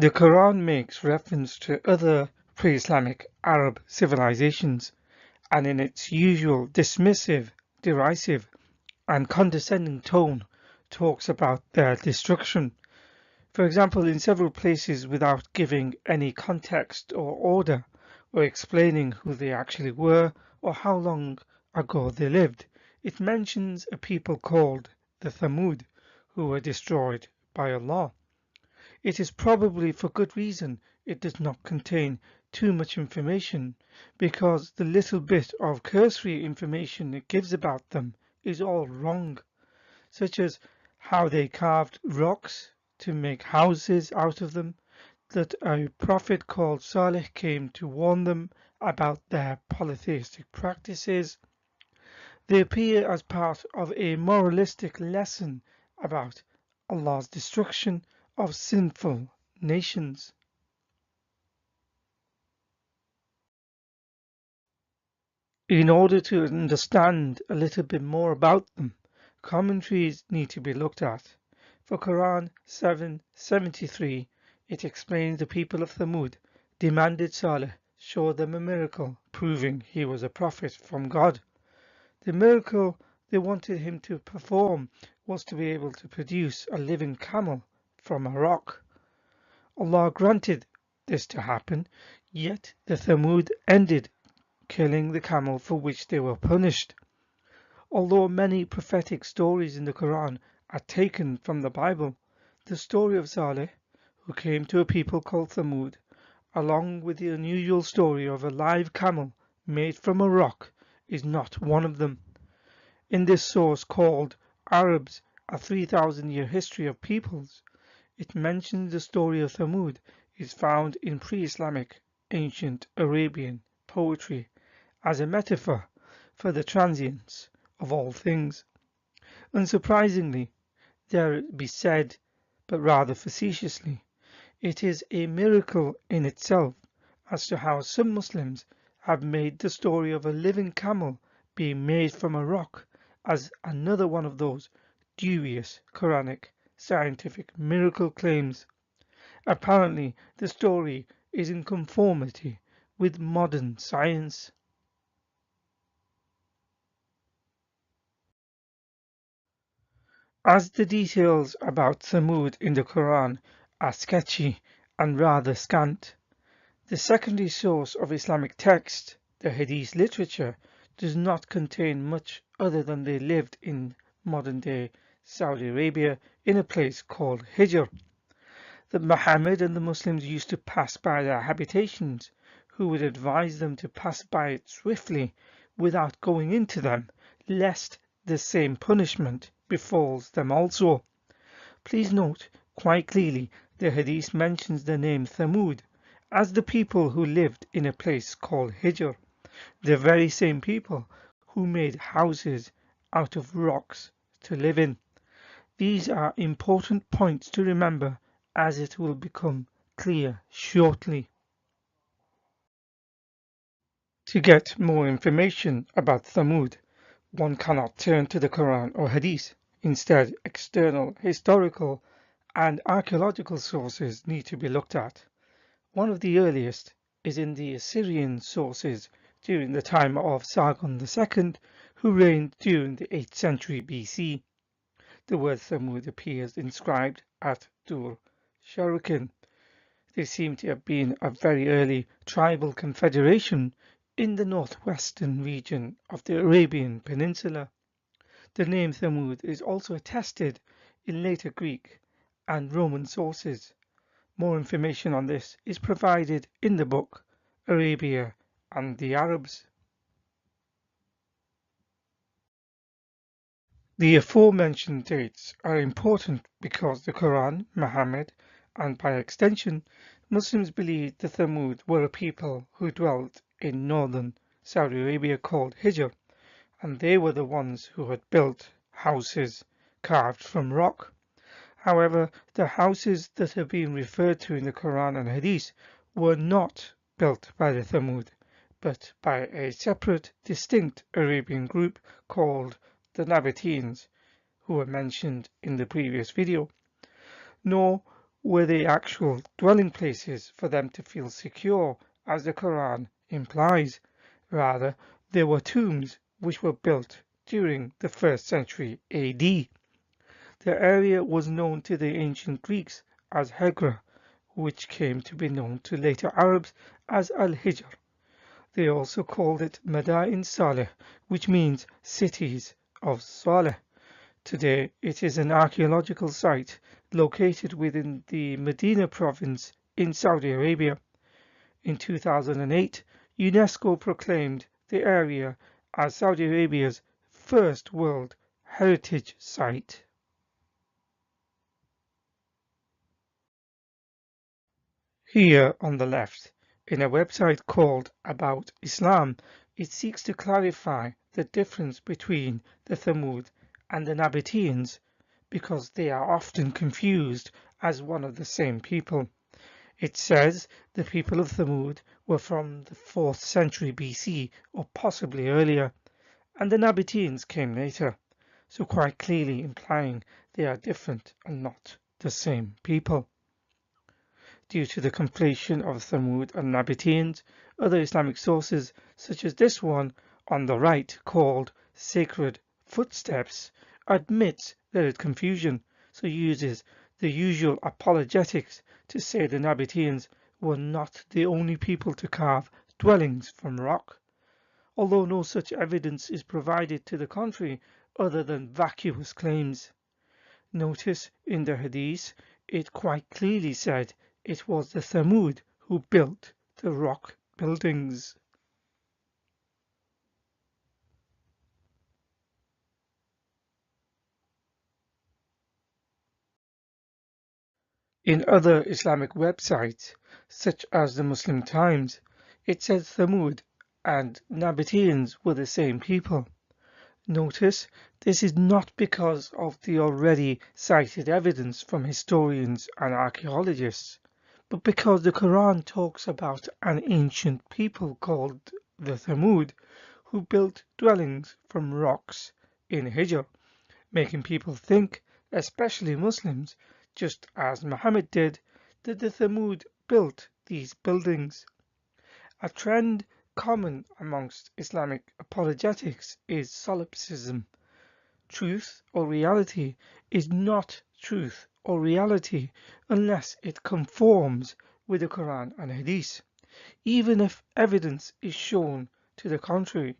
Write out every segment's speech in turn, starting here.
The Quran makes reference to other pre-Islamic Arab civilizations, and in its usual dismissive, derisive, and condescending tone talks about their destruction. For example, in several places without giving any context or order, or explaining who they actually were or how long ago they lived, it mentions a people called the Thamud, who were destroyed by Allah. It is probably for good reason it does not contain too much information, because the little bit of cursory information it gives about them is all wrong, such as how they carved rocks to make houses out of them, that a prophet called Saleh came to warn them about their polytheistic practices. They appear as part of a moralistic lesson about Allah's destruction of sinful nations. In order to understand a little bit more about them, commentaries need to be looked at. For Quran 7:73, it explains the people of Thamud demanded Saleh show them a miracle proving he was a prophet from God. The miracle they wanted him to perform was to be able to produce a living camel from a rock. Allah granted this to happen, yet the Thamud ended killing the camel, for which they were punished. Although many prophetic stories in the Quran are taken from the Bible, the story of Saleh, who came to a people called Thamud, along with the unusual story of a live camel made from a rock, is not one of them. In this source called Arabs, a 3,000-year history of peoples, it mentions the story of Thamud is found in pre-Islamic ancient Arabian poetry as a metaphor for the transience of all things. Unsurprisingly, dare it be said, but rather facetiously, it is a miracle in itself as to how some Muslims have made the story of a living camel being made from a rock as another one of those dubious Quranic scientific miracle claims. Apparently, the story is in conformity with modern science. As the details about Thamud in the Quran are sketchy and rather scant, the secondary source of Islamic text, the Hadith literature, does not contain much other than they lived in modern-day Saudi Arabia in a place called Hijr, that Muhammad and the Muslims used to pass by their habitations, who would advise them to pass by it swiftly without going into them, lest the same punishment befalls them also. Please note quite clearly the Hadith mentions the name Thamud as the people who lived in a place called Hijr, the very same people who made houses out of rocks to live in. These are important points to remember, as it will become clear shortly. To get more information about Thamud, one cannot turn to the Quran or Hadith. Instead, external, historical, and archaeological sources need to be looked at. One of the earliest is in the Assyrian sources during the time of Sargon II, who reigned during the 8th century BC. The word Thamud appears inscribed at Dur Sharrukin. They seem to have been a very early tribal confederation in the northwestern region of the Arabian Peninsula. The name Thamud is also attested in later Greek and Roman sources. More information on this is provided in the book Arabia and the Arabs. The aforementioned dates are important because the Quran, Muhammad, and by extension, Muslims believed the Thamud were a people who dwelt in northern Saudi Arabia called Hijr, and they were the ones who had built houses carved from rock. However, the houses that are being referred to in the Quran and Hadith were not built by the Thamud, but by a separate, distinct Arabian group called the Nabateans, who were mentioned in the previous video. Nor Were they actual dwelling places for them to feel secure, as the Quran implies? Rather, they were tombs which were built during the 1st century AD. The area was known to the ancient Greeks as Hegra, which came to be known to later Arabs as Al-Hijr. They also called it Madain Saleh, which means cities of Saleh. Today it is an archaeological site located within the Medina province in Saudi Arabia. In 2008, UNESCO proclaimed the area as Saudi Arabia's first World Heritage Site. Here on the left, in a website called About Islam, it seeks to clarify the difference between the Thamud and the Nabateans because they are often confused as one of the same people. It says the people of Thamud were from the 4th century BC or possibly earlier, and the Nabateans came later, so quite clearly implying they are different and not the same people. Due to the conflation of Thamud and Nabateans, other Islamic sources, such as this one on the right called Sacred Footsteps, admits there is confusion, so uses the usual apologetics to say the Nabateans were not the only people to carve dwellings from rock, although no such evidence is provided to the contrary other than vacuous claims. Notice in the Hadith it quite clearly said it was the Thamud who built the rock buildings. In other Islamic websites, such as the Muslim Times, it says Thamud and Nabateans were the same people. Notice this is not because of the already cited evidence from historians and archaeologists, but because the Quran talks about an ancient people called the Thamud who built dwellings from rocks in Hijr, making people think, especially Muslims, just as Muhammad did, that the Thamud built these buildings. A trend common amongst Islamic apologetics is solipsism. Truth or reality is not truth or reality unless it conforms with the Quran and Hadith, even if evidence is shown to the contrary.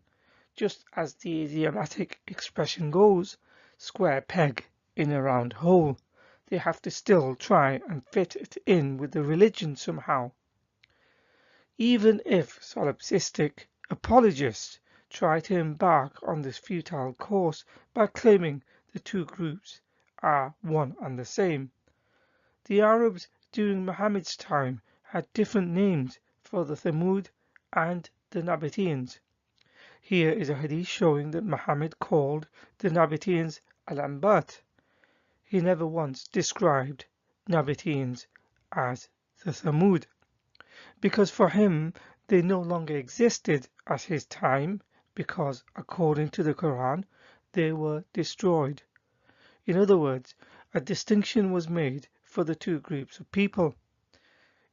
Just as the idiomatic expression goes, square peg in a round hole, they have to still try and fit it in with the religion somehow. Even if solipsistic apologists try to embark on this futile course by claiming the two groups are one and the same. The Arabs during Muhammad's time had different names for the Thamud and the Nabateans. Here is a hadith showing that Muhammad called the Nabateans Al-Anbat. He never once described Nabateans as the Thamud, because for him they no longer existed at his time because, according to the Quran, they were destroyed. In other words, a distinction was made for the two groups of people.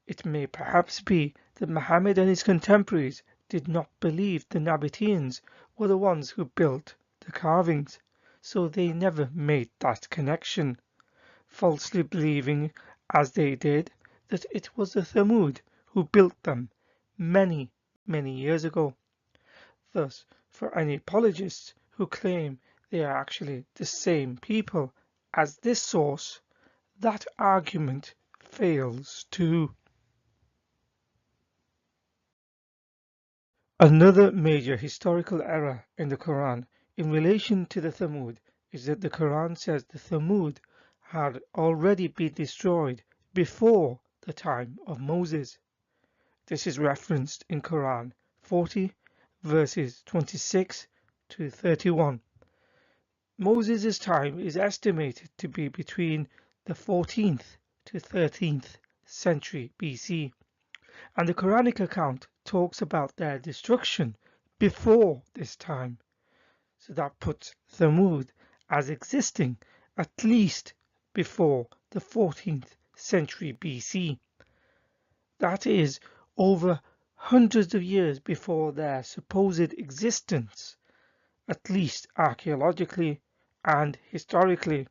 It may perhaps be that Muhammad and his contemporaries did not believe the Nabateans were the ones who built the carvings, so they never made that connection, falsely believing, as they did, that it was the Thamud who built them many, many years ago. Thus, for any apologists who claim they are actually the same people as this source, that argument fails too. Another major historical error in the Quran in relation to the Thamud is that the Quran says the Thamud had already been destroyed before the time of Moses. This is referenced in Quran 40 verses 26 to 31. Moses' time is estimated to be between the 14th to 13th century BC, and the Quranic account talks about their destruction before this time. So that puts Thamud as existing at least before the 14th century BC. That is over hundreds of years before their supposed existence, at least archaeologically and historically.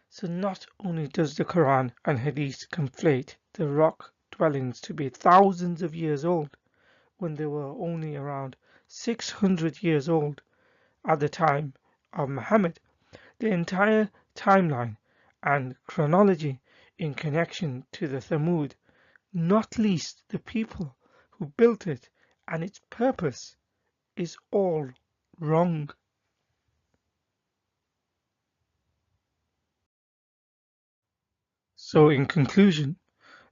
So not only does the Quran and Hadith conflate the rock dwellings to be thousands of years old, when they were only around 600 years old at the time of Muhammad, the entire timeline and chronology in connection to the Thamud, not least the people who built it and its purpose, is all wrong. So in conclusion,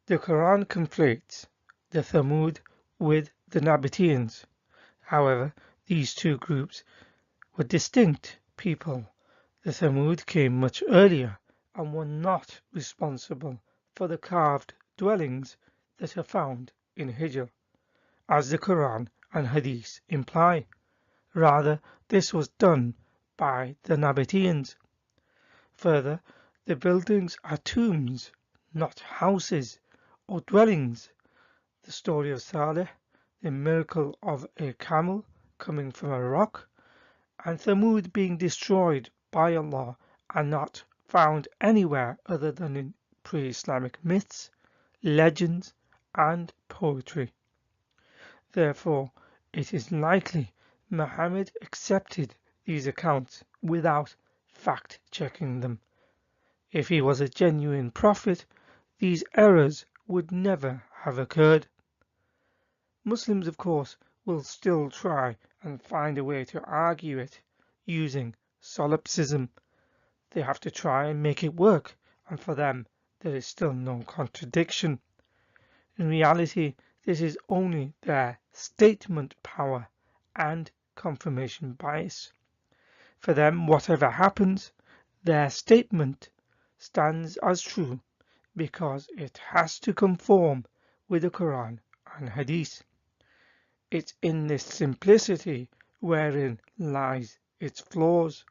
the Quran conflates the Thamud with the Nabateans. However, these two groups were distinct people. The Thamud came much earlier and were not responsible for the carved dwellings that are found in Hijr, as the Quran and Hadith imply. Rather, this was done by the Nabateans. Further, the buildings are tombs, not houses or dwellings. The story of Saleh, the miracle of a camel coming from a rock, and Thamud being destroyed by Allah are not found anywhere other than in pre-Islamic myths, legends, and poetry. Therefore, it is likely Muhammad accepted these accounts without fact-checking them. If he was a genuine prophet, these errors would never have occurred. Muslims, of course, will still try and find a way to argue it using solipsism. They have to try and make it work, and for them there is still no contradiction. In reality, this is only their statement power and confirmation bias. For them, whatever happens, their statement stands as true because it has to conform with the Quran and Hadith. It's in this simplicity wherein lies its flaws,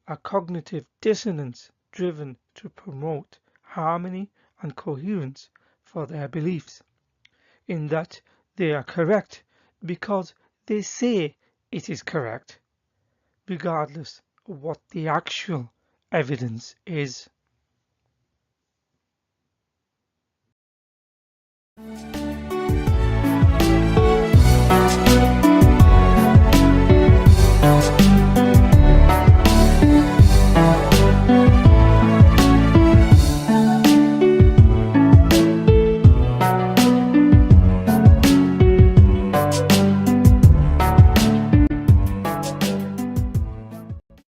a cognitive dissonance driven to promote harmony and coherence for their beliefs, in that they are correct because they say it is correct, regardless of what the actual evidence is.